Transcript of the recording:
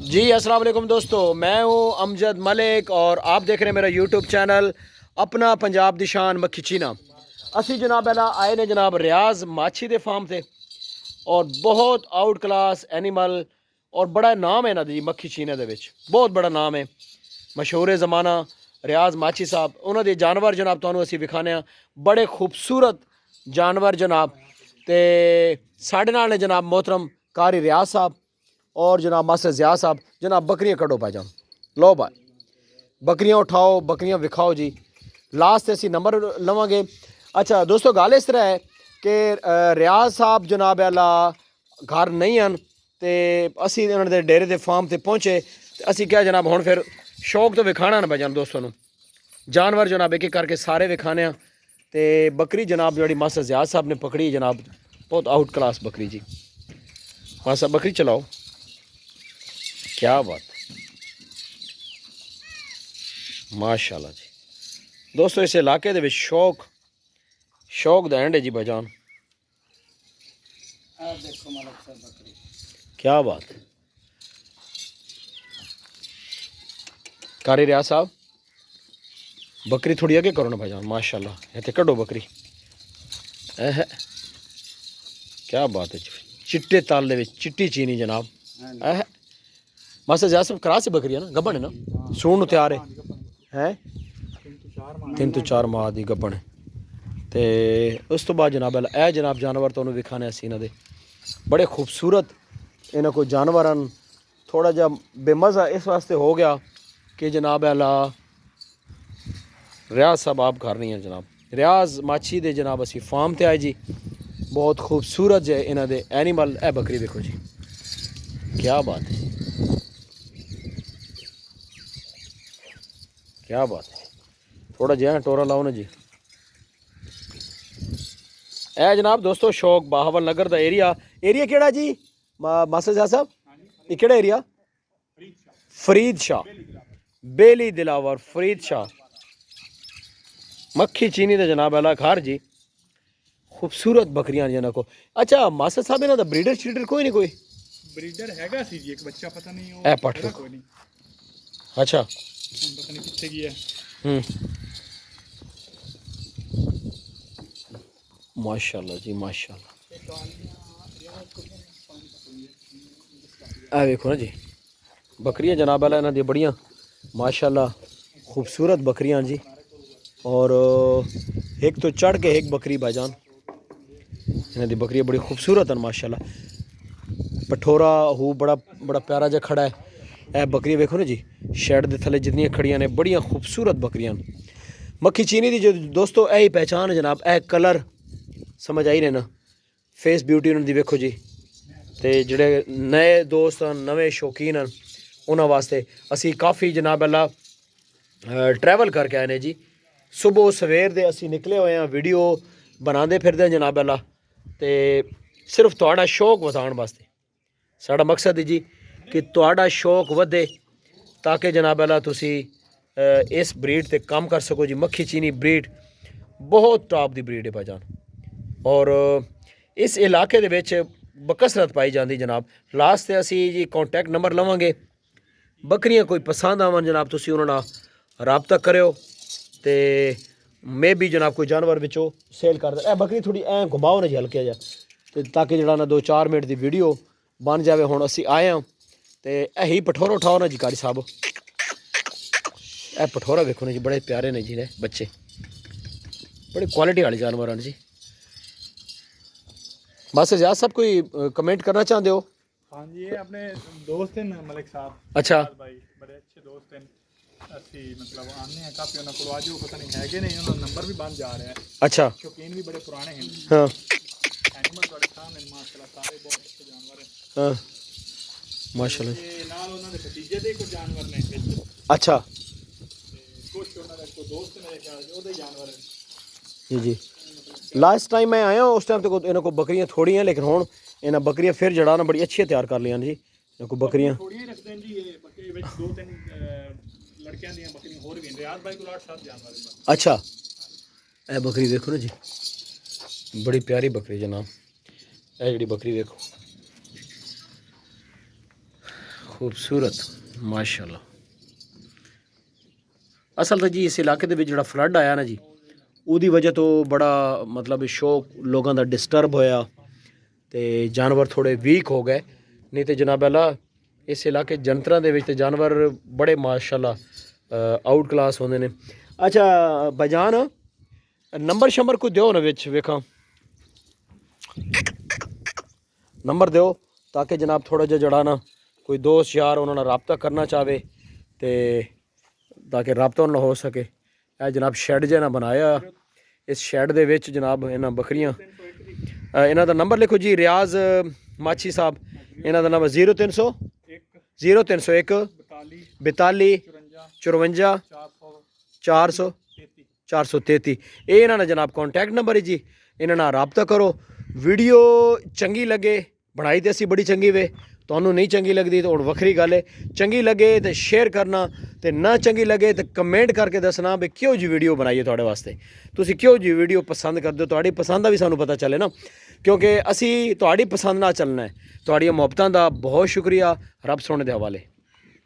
जी अस्सलाम वालेकुम दोस्तों, मैं हूँ अमजद मलिक और आप देख रहे हैं मेरा यूट्यूब चैनल अपना पंजाब दी शान मक्खी चीना। असी जनाब पहला आए ने जनाब रियाज माछी दे फार्म थे और बहुत आउट क्लास एनिमल और बड़ा नाम है ना जी मक्खी चीने दे विच, बहुत बड़ा नाम है, मशहूर ज़माना रियाज माछी साहब। उन्होंने जानवर जनाब तुहानू असी विखाने बड़े खूबसूरत जानवर जनाब। ते साढ़े नाल ने जनाब मोहतरम कारी रियाज साहब और जनाब मास्टर ज़िया साहब। जनाब बकरियां कड्डो भाईजान, लो भाई बकरियां उठाओ, बकरियां विखाओ जी। लास्ट असी नंबर लवांगे। अच्छा दोस्तों, गल इस तरह है कि रियाज साहब जनाब आला घर नहीं हैं तो असी उन्होंने डेरे के फार्म से पहुँचे तो असी क्या जनाब हुण फिर शौक तो विखाना ना भाईजान दोस्तों जानवर जनाब एक एक करके सारे विखाने। तो बकरी जनाब जी मास्टर ज़िया साहब ने पकड़ी जनाब, बहुत आउट क्लास बकरी जी। मास्टर बकरी चलाओ, क्या बात, माशाल्लाह जी। दोस्तों इस इलाके दे शौक शौक दा एंड है जी भाईजान, क्या बात। कारी रियाज साहब बकरी थोड़ी अगे करो ना भाईजान, माशाल्लाह इतने कड्डो बकरी। क्या बात है, चिट्टे ताल दे चिट्टी चीनी जनाब। मास्टर ज़िया साहब क्रास है बकरी है ना, गब्बन है ना, सून तैयार है 3 तो 4 माह की गब्बन। तो उस तो बाद जनाब ए जनाब जानवर तो विखाने असी इन्हों बड़े खूबसूरत इन्हों को जानवर हैं। थोड़ा जहा बेमज़ा इस वास्ते हो गया कि जनाब अला रियाज साहब आप घर नहीं हैं जनाब। रियाज माछी दे जनाब असी फार्म ते आए जी, बहुत खूबसूरत जे इन्हों दे एनिमल। ए बकरी देखो जी, क्या बात है, क्या बात है। थोड़ा जहा टोरा लाओ ना जी। ए जनाब दोस्तों शौक बाहवल नगर का एरिया केड़ा जी मास्टर ज़िया साहब, ये केड़ा एरिया? फरीद शाह, बेली दिलावर फरीद शाह मक्खी चीनी का जनाब अला घर जी। खूबसूरत बकरियां जी इन्हों को। अच्छा मास्टर साहब इन्हों का ब्रीडर श्रीडर कोई नहीं? कोई ब्रीडर हैगा सी जी, एक बच्चा पता नहीं ए वो पट कोई नहीं, अच्छा पता नहीं कितने गया। माशाल्लाह जी माशाल्लाह। ए देखो ना जी बकरियां जनाब अला इन्हों दी बड़ियां माशाल्लाह खूबसूरत बकरियां जी। और एक तो चढ़ के एक बकरी भाईजान, इन्हों दी बकरियां बड़ी खूबसूरत हैं माशाल्लाह। पठोरा हू बड़ा बड़ा प्यारा जहा खड़ा है। ए बकरी देखो ना जी, शैड के थले जितनी खड़ियां ने बड़ियां खूबसूरत बकरियां। मक्खी चीनी की जो दोस्तों यही पहचान है जनाब, ए कलर समझ आई रहे ना, फेस ब्यूटी उन्होंने देखो जी। तो जोड़े नए दोस्त हैं, नवे शौकीन हैं, उन्होंने वास्ते असी काफ़ी जनाब अल्लाह ट्रैवल करके आए ने जी। सुबह सवेर दे असी निकले हुए हैं, वीडियो बनाते फिरते जनाब अल्लाह। तो सिर्फ तुहाड़ा शौक बताने वास्ते साड़ा मकसद है जी कि तुहाड़ा शौक वधे ताकि जनाब अल्लाह तुसी इस ब्रीड ते काम कर सको जी। मक्खी चीनी ब्रीड बहुत टॉप दी ब्रीड है भाईजान और इस इलाके दे विच बकसरत पाई जाती जनाब। लास्ट ते असी जी कॉन्टैक्ट नंबर लवांगे, बकरियां कोई पसंद आवन जनाब तुसी उन्हां नाल राबता करो। तो मे भी जनाब कोई जानवर बिचो सेल कर दे। बकरी थोड़ी ऐ घुमाओ ना जी हल्के जा, तो ताकि जरा ना 2-4 मिनट की वीडियो बन जाए। हुण असी आए हैं तो यही पठोरा उठाओ ना जी कारी साहब। ए पठोरा वेखो ना जी, बड़े प्यारे ने जी बच्चे, बड़े क्वालिटी वाले जानवर हैं जी। बस ज़िया साहब कोई कमेंट करना चाहते हो? हाँ जी, ये अपने दोस्त हैं मलिक साहब, अच्छा भाई बड़े अच्छे दोस्त हैं। असी मतलब आने हैं काफ़ी उन्होंने को आज पता नहीं है कि नहीं, उन्होंने नंबर भी बन जा रहा है। अच्छा शौकीन भी बड़े पुराने हैं। हाँ एनिमल बड़े सामने माशाल्लाह सारे बहुत अच्छे जानवर हैं। हाँ माशाल्लाह। ये नाल उन्होंने भतीजे दे कुछ जानवर ने विच, अच्छा कुछ उन्होंने को दोस्त मेरे ख्याल से ओदे जानवर हैं। जी जी। लास्ट टाइम मैं आया उस टाइम तो इन्हों को बकरियां थोड़ी हैं, लेकिन हुण इन्हें बकरियां फिर जड़ा ना बड़ी अच्छी तैयार कर लिया जी। इन्हों को बकरियां थोड़ी ही रखते हैं जी, ये बकरी विच 2-3 लड़कियां दी बकरियां होर भी हैं। रियाज भाई को 8-7 जानवर हैं। अच्छा ए बकरी देखो ना जी, बड़ी प्यारी बकरी जनाब। ए जी बकरी देखो, खूबसूरत माशाल्लाह। असल तो जी इस इलाके ਦੇ ਵਿੱਚ ਜਿਹੜਾ ਫਲੱਡ ਆਇਆ ਨਾ ਜੀ ਉਹਦੀ ਵਜ੍ਹਾ ਤੋਂ ਬੜਾ ਮਤਲਬ ਸ਼ੌਕ ਲੋਕਾਂ ਦਾ ਡਿਸਟਰਬ ਹੋਇਆ ਤੇ ਜਾਨਵਰ ਥੋੜੇ ਵੀਕ ਹੋ ਗਏ। ਨਹੀਂ ਤੇ ਜਨਾਬ ਅੱਲਾ ਇਸ ਇਲਾਕੇ ਜੰਤਰਾਂ ਦੇ ਵਿੱਚ ਤੇ ਜਾਨਵਰ ਬੜੇ ਮਾਸ਼ਾਅੱਲਾ ਆਊਟ ਕਲਾਸ ਹੁੰਦੇ ਨੇ। ਅੱਛਾ ਬਜਾਨ ਨੰਬਰ ਸ਼ੰਬਰ ਕੋਈ ਦਿਓ ਨਾ ਵਿੱਚ ਵੇਖਾਂ ਨੰਬਰ ਦਿਓ ਤਾਂ ਕਿ ਜਨਾਬ ਥੋੜਾ ਜਿਹਾ ਜਿਹੜਾ ਨਾ ਕੋਈ ਦੋਸਤ ਯਾਰ ਉਹਨਾਂ ਨਾਲ ਰਾਬਤਾ ਕਰਨਾ ਚਾਹਵੇ ਤੇ ਤਾਂ ਕਿ ਰਾਬਤਾ ਉਹਨਾਂ ਨਾਲ ਹੋ ਸਕੇ। ਇਹ ਜਨਾਬ ਸ਼ੈੱਡ ਜਿਹਾ ਨਾ ਬਣਾਇਆ ਇਸ ਸ਼ੈੱਡ ਦੇ ਵਿੱਚ ਜਨਾਬ ਇਹਨਾਂ ਬੱਕਰੀਆਂ ਇਹਨਾਂ ਦਾ ਨੰਬਰ ਲਿਖੋ ਜੀ ਰਿਆਜ਼ ਮਾਛੀ ਸਾਹਿਬ ਇਹਨਾਂ ਦਾ ਨੰਬਰ 0301 42 54 433 ਇਹ ਇਹਨਾਂ ਦਾ ਜਨਾਬ ਕੰਟੈਕਟ ਨੰਬਰ ਹੈ ਜੀ। ਇਹਨਾਂ ਨਾਲ ਰਾਬਤਾ ਕਰੋ। ਵੀਡੀਓ ਚੰਗੀ ਲੱਗੇ ਬਣਾਈ ਤੇ ਅਸੀਂ ਬੜੀ ਚੰਗੀ ਵੇ ਤੁਹਾਨੂੰ ਨਹੀਂ ਚੰਗੀ ਲੱਗਦੀ ਤਾਂ ਹੁਣ ਵੱਖਰੀ ਗੱਲ ਹੈ। ਚੰਗੀ ਲੱਗੇ ਤੇ ਸ਼ੇਅਰ ਕਰਨਾ ਤੇ ਨਾ ਚੰਗੀ ਲੱਗੇ ਤੇ ਕਮੈਂਟ ਕਰਕੇ ਦੱਸਣਾ ਵੀ ਕਿਉਂ ਜੀ ਵੀਡੀਓ ਬਣਾਈਏ ਤੁਹਾਡੇ ਵਾਸਤੇ ਤੁਸੀਂ ਕਿਉਂ ਜੀ ਵੀਡੀਓ ਪਸੰਦ ਕਰਦੇ ਹੋ। ਤੁਹਾਡੀ ਪਸੰਦ ਦਾ ਵੀ ਸਾਨੂੰ ਪਤਾ ਚੱਲੇ ਨਾ ਕਿਉਂਕਿ ਅਸੀਂ ਤੁਹਾਡੀ ਪਸੰਦ ਨਾਲ ਚੱਲਣਾ ਹੈ। ਤੁਹਾਡੀਆਂ ਮੁਹੱਬਤਾਂ ਦਾ ਬਹੁਤ ਸ਼ੁਕਰੀਆ। ਰੱਬ ਸੋਹਣੇ ਦੇ ਹਵਾਲੇ।